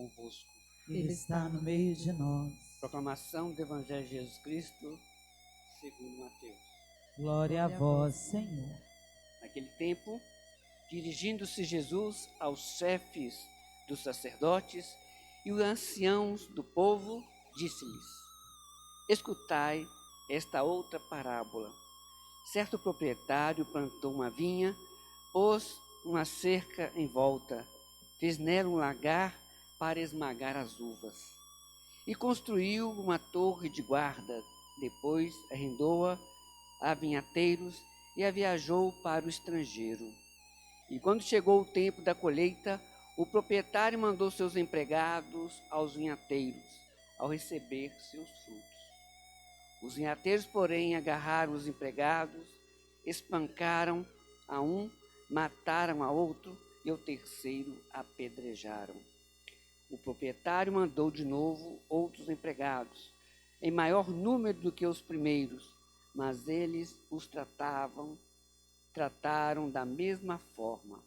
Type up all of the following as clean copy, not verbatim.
convosco. Ele está no meio de nós. Proclamação do Evangelho de Jesus Cristo, segundo Mateus. Glória a vós, Senhor. Naquele tempo, dirigindo-se Jesus aos chefes dos sacerdotes e os anciãos do povo, disse-lhes: escutai esta outra parábola. Certo proprietário plantou uma vinha, pôs uma cerca em volta, fez nela um lagar para esmagar as uvas e construiu uma torre de guarda. Depois arrendou-a a vinhateiros e a viajou para o estrangeiro. E quando chegou o tempo da colheita, o proprietário mandou seus empregados aos vinhateiros, ao receber seus frutos. Os vinhateiros, porém, agarraram os empregados, espancaram a um, mataram a outro e ao terceiro apedrejaram. O proprietário mandou de novo outros empregados, em maior número do que os primeiros, mas eles os trataram da mesma forma.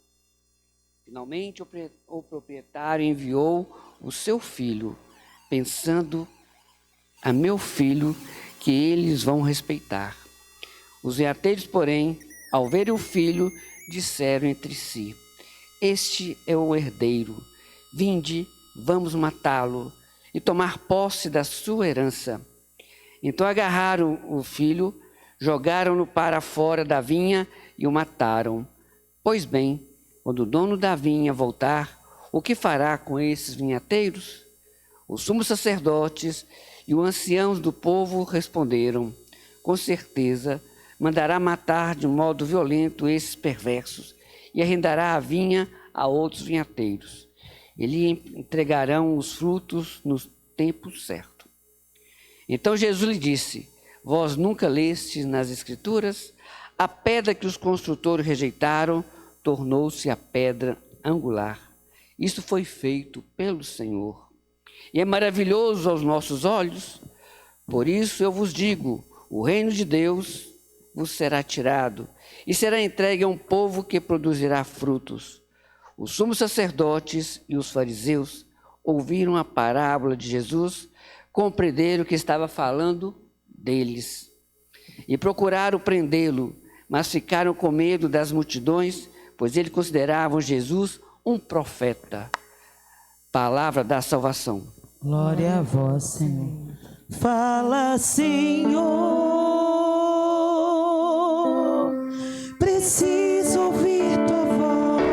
Finalmente, o proprietário enviou o seu filho, pensando: a meu filho que eles vão respeitar. Os vinhateiros, porém, ao verem o filho, disseram entre si: este é o herdeiro, vinde, vamos matá-lo e tomar posse da sua herança. Então agarraram o filho, jogaram-no para fora da vinha e o mataram. Pois bem, quando o dono da vinha voltar, o que fará com esses vinhateiros? Os sumos sacerdotes e os anciãos do povo responderam: com certeza mandará matar de modo violento esses perversos e arrendará a vinha a outros vinhateiros. Eles entregarão os frutos no tempo certo. Então Jesus lhe disse: vós nunca lestes nas Escrituras? A pedra que os construtores rejeitaram tornou-se a pedra angular. Isso foi feito pelo Senhor e é maravilhoso aos nossos olhos. Por isso eu vos digo: o reino de Deus vos será tirado e será entregue a um povo que produzirá frutos. Os sumos sacerdotes e os fariseus ouviram a parábola de Jesus, compreenderam que estava falando deles e procuraram prendê-lo, mas ficaram com medo das multidões, pois eles consideravam Jesus um profeta. Palavra da salvação. Glória a vós, Senhor. Fala, Senhor. Preciso ouvir tua voz.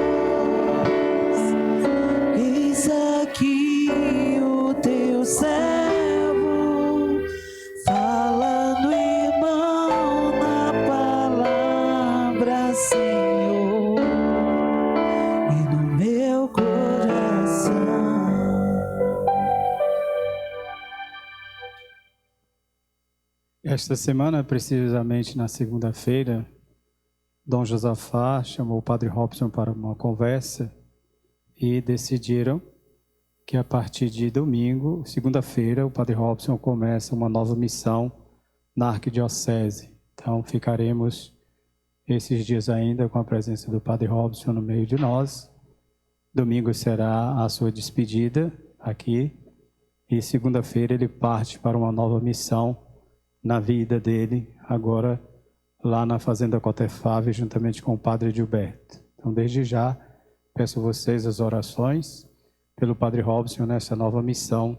Eis aqui o teu servo, falando, irmão, na palavra, Senhor, e no meu coração. Esta semana, precisamente na segunda-feira, Dom Josafá chamou o Padre Robson para uma conversa e decidiram que a partir de domingo, segunda-feira, o Padre Robson começa uma nova missão na Arquidiocese. Então ficaremos esses dias ainda com a presença do Padre Robson no meio de nós. Domingo será a sua despedida aqui e segunda-feira ele parte para uma nova missão na vida dele, agora lá na Fazenda Cotefave, juntamente com o Padre Gilberto. Então, desde já, peço a vocês as orações pelo Padre Robson nessa nova missão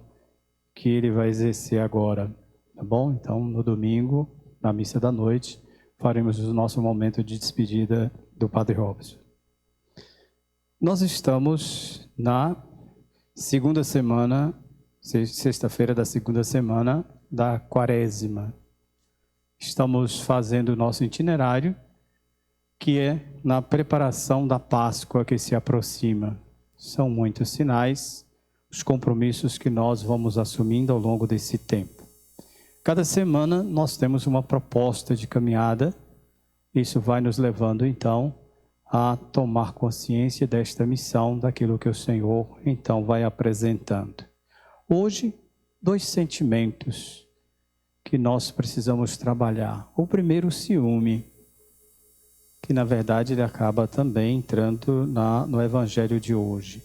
que ele vai exercer agora, tá bom? Então, no domingo, na missa da noite, faremos o nosso momento de despedida do Padre Robson. Nós estamos na segunda semana, sexta-feira da segunda semana da Quaresma. Estamos fazendo o nosso itinerário, que é na preparação da Páscoa que se aproxima. São muitos sinais, os compromissos que nós vamos assumindo ao longo desse tempo. Cada semana nós temos uma proposta de caminhada. Isso vai nos levando, então, a tomar consciência desta missão, daquilo que o Senhor, então, vai apresentando. Hoje, 2 sentimentos que nós precisamos trabalhar. O primeiro, o ciúme, que na verdade ele acaba também entrando no Evangelho de hoje.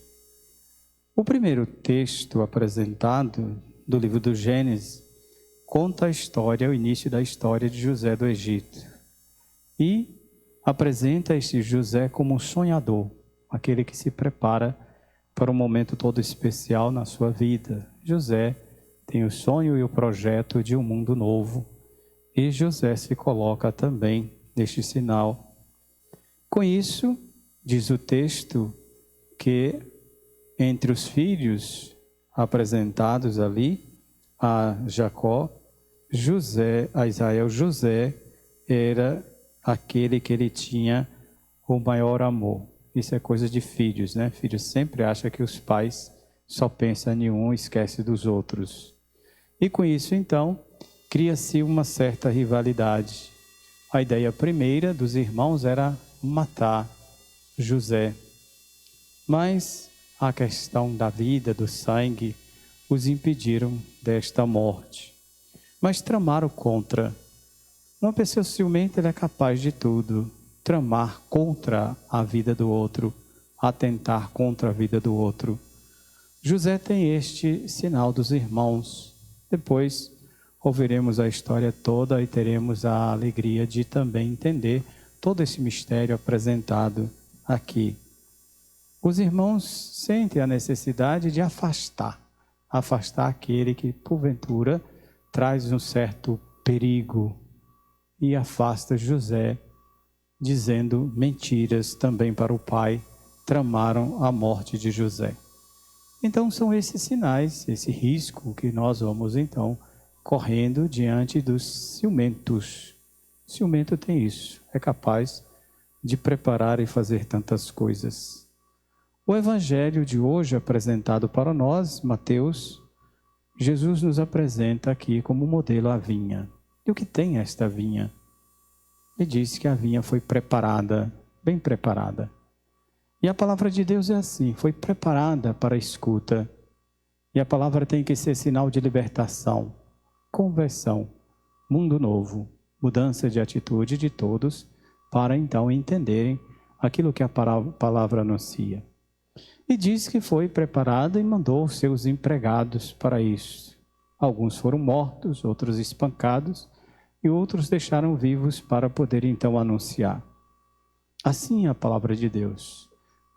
O primeiro texto apresentado do livro do Gênesis conta a história, o início da história de José do Egito. E apresenta este José como um sonhador, aquele que se prepara para um momento todo especial na sua vida. José tem o sonho e o projeto de um mundo novo. E José se coloca também neste sinal. Com isso, diz o texto que entre os filhos apresentados ali a Jacó, a Israel, José era aquele que ele tinha o maior amor. Isso é coisa de filhos, né? Filhos sempre acham que os pais só pensam em um e esquecem dos outros. E com isso, então, cria-se uma certa rivalidade. A ideia primeira dos irmãos era matar José. Mas a questão da vida, do sangue, os impediram desta morte. Mas tramaram contra. Uma pessoa ciumenta é capaz de tudo. Tramar contra a vida do outro, atentar contra a vida do outro. José tem este sinal dos irmãos. Depois ouviremos a história toda e teremos a alegria de também entender todo esse mistério apresentado aqui. Os irmãos sentem a necessidade de afastar aquele que, porventura, traz um certo perigo e afasta José, dizendo mentiras também para o pai, tramaram a morte de José. Então são esses sinais, esse risco que nós vamos então correndo diante dos ciumentos. O ciumento tem isso, é capaz de preparar e fazer tantas coisas. O evangelho de hoje apresentado para nós, Mateus, Jesus nos apresenta aqui como modelo a vinha. E o que tem esta vinha? Ele diz que a vinha foi preparada, bem preparada. E a palavra de Deus é assim, foi preparada para a escuta. E a palavra tem que ser sinal de libertação, conversão, mundo novo, mudança de atitude de todos, para então entenderem aquilo que a palavra anuncia. E diz que foi preparada e mandou seus empregados para isso. Alguns foram mortos, outros espancados, e outros deixaram vivos para poder então anunciar. Assim é a palavra de Deus.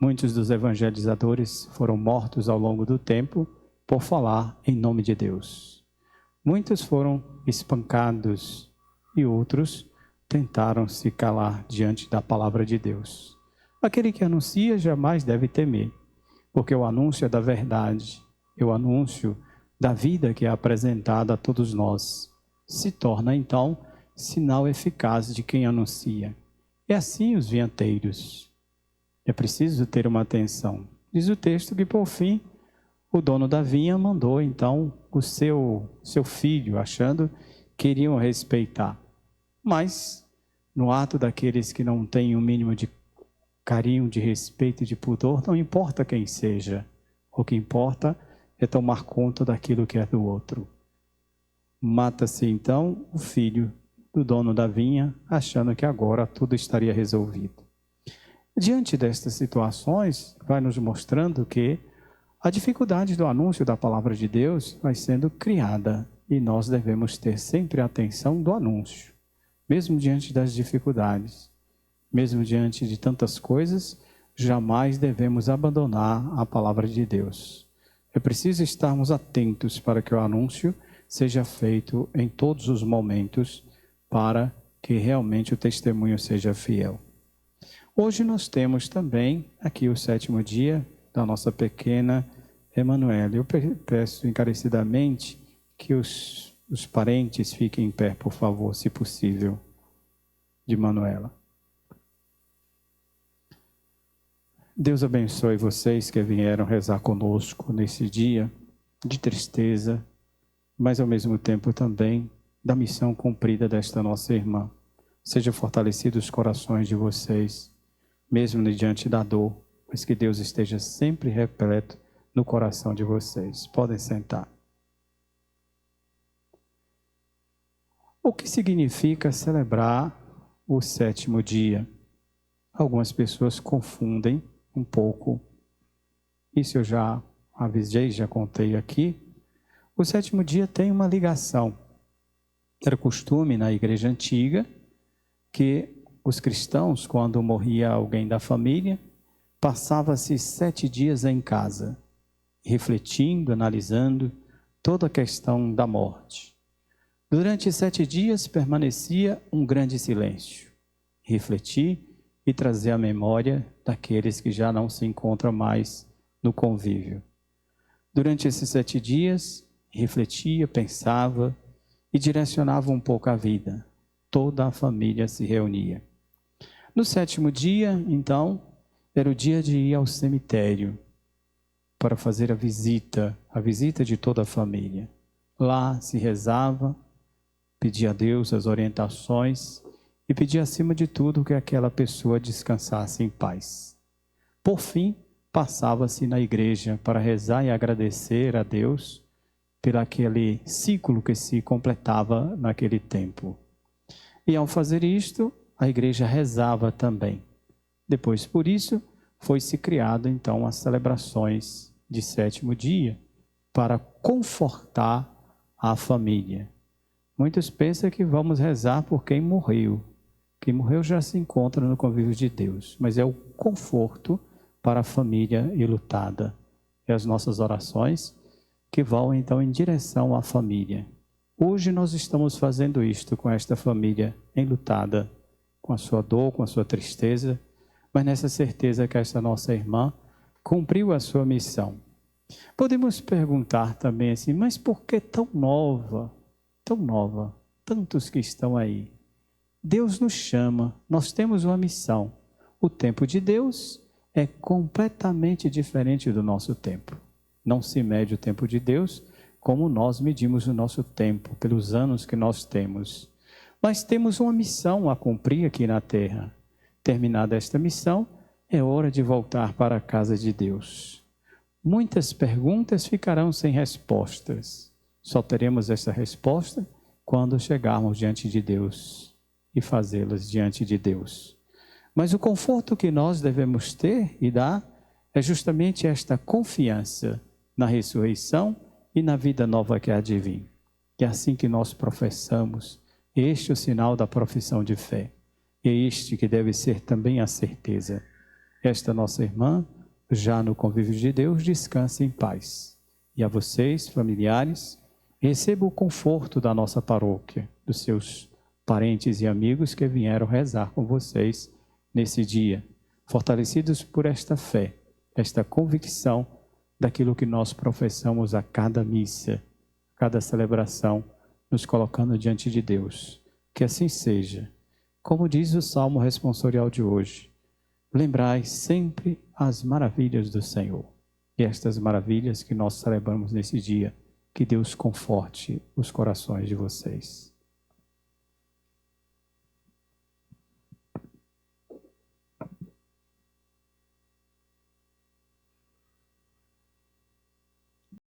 Muitos dos evangelizadores foram mortos ao longo do tempo por falar em nome de Deus. Muitos foram espancados e outros tentaram se calar diante da palavra de Deus. Aquele que anuncia jamais deve temer, porque o anúncio é da verdade, e o anúncio da vida que é apresentada a todos nós se torna, então, sinal eficaz de quem anuncia. É assim os vinhateiros. É preciso ter uma atenção. Diz o texto que, por fim, o dono da vinha mandou, então, o seu filho, achando que iriam respeitar. Mas, no ato daqueles que não têm o mínimo de carinho, de respeito e de pudor, não importa quem seja. O que importa é tomar conta daquilo que é do outro. Mata-se então o filho do dono da vinha, achando que agora tudo estaria resolvido. Diante destas situações, vai nos mostrando que a dificuldade do anúncio da palavra de Deus vai sendo criada e nós devemos ter sempre a atenção do anúncio, mesmo diante das dificuldades, mesmo diante de tantas coisas, jamais devemos abandonar a palavra de Deus. É preciso estarmos atentos para que o anúncio seja feito em todos os momentos para que realmente o testemunho seja fiel. Hoje nós temos também aqui o 7º dia da nossa pequena Emanuela. Eu peço encarecidamente que os parentes fiquem em pé, por favor, se possível, de Manuela. Deus abençoe vocês que vieram rezar conosco nesse dia de tristeza, mas ao mesmo tempo também da missão cumprida desta nossa irmã. Sejam fortalecidos os corações de vocês, mesmo diante da dor, mas que Deus esteja sempre repleto no coração de vocês. Podem sentar. O que significa celebrar o 7º dia? Algumas pessoas confundem um pouco. Isso eu já avisei, já contei aqui, o sétimo dia tem uma ligação. Era costume na igreja antiga que os cristãos, quando morria alguém da família, passava-se 7 dias em casa, refletindo, analisando toda a questão da morte. Durante 7 dias permanecia um grande silêncio, refletir e trazer a memória daqueles que já não se encontram mais no convívio. Durante esses 7 dias, refletia, pensava e direcionava um pouco a vida. Toda a família se reunia. No 7º dia, então, era o dia de ir ao cemitério para fazer a visita de toda a família. Lá se rezava, pedia a Deus as orientações e pedia acima de tudo que aquela pessoa descansasse em paz. Por fim, passava-se na igreja para rezar e agradecer a Deus pelo aquele ciclo que se completava naquele tempo. E ao fazer isto, a igreja rezava também. Depois, por isso, foi-se criado então as celebrações de 7º dia para confortar a família. Muitos pensam que vamos rezar por quem morreu. Quem morreu já se encontra no convívio de Deus, mas é o conforto para a família enlutada. É as nossas orações que vão então em direção à família. Hoje nós estamos fazendo isto com esta família enlutada, com a sua dor, com a sua tristeza, mas nessa certeza que esta nossa irmã cumpriu a sua missão. Podemos perguntar também assim, mas por que tão nova, tantos que estão aí? Deus nos chama, nós temos uma missão. O tempo de Deus é completamente diferente do nosso tempo. Não se mede o tempo de Deus como nós medimos o nosso tempo, pelos anos que nós temos. Mas temos uma missão a cumprir aqui na terra. Terminada esta missão, é hora de voltar para a casa de Deus. Muitas perguntas ficarão sem respostas. Só teremos essa resposta quando chegarmos diante de Deus e fazê-las diante de Deus. Mas o conforto que nós devemos ter e dar é justamente esta confiança na ressurreição e na vida nova que há de vir. É assim que nós professamos. Este é o sinal da profissão de fé. É este que deve ser também a certeza. Esta nossa irmã, já no convívio de Deus, descanse em paz. E a vocês, familiares, receba o conforto da nossa paróquia, dos seus parentes e amigos que vieram rezar com vocês nesse dia, fortalecidos por esta fé, esta convicção daquilo que nós professamos a cada missa, a cada celebração, nos colocando diante de Deus. Que assim seja. Como diz o Salmo responsorial de hoje, lembrai sempre as maravilhas do Senhor. E estas maravilhas que nós celebramos nesse dia, que Deus conforte os corações de vocês.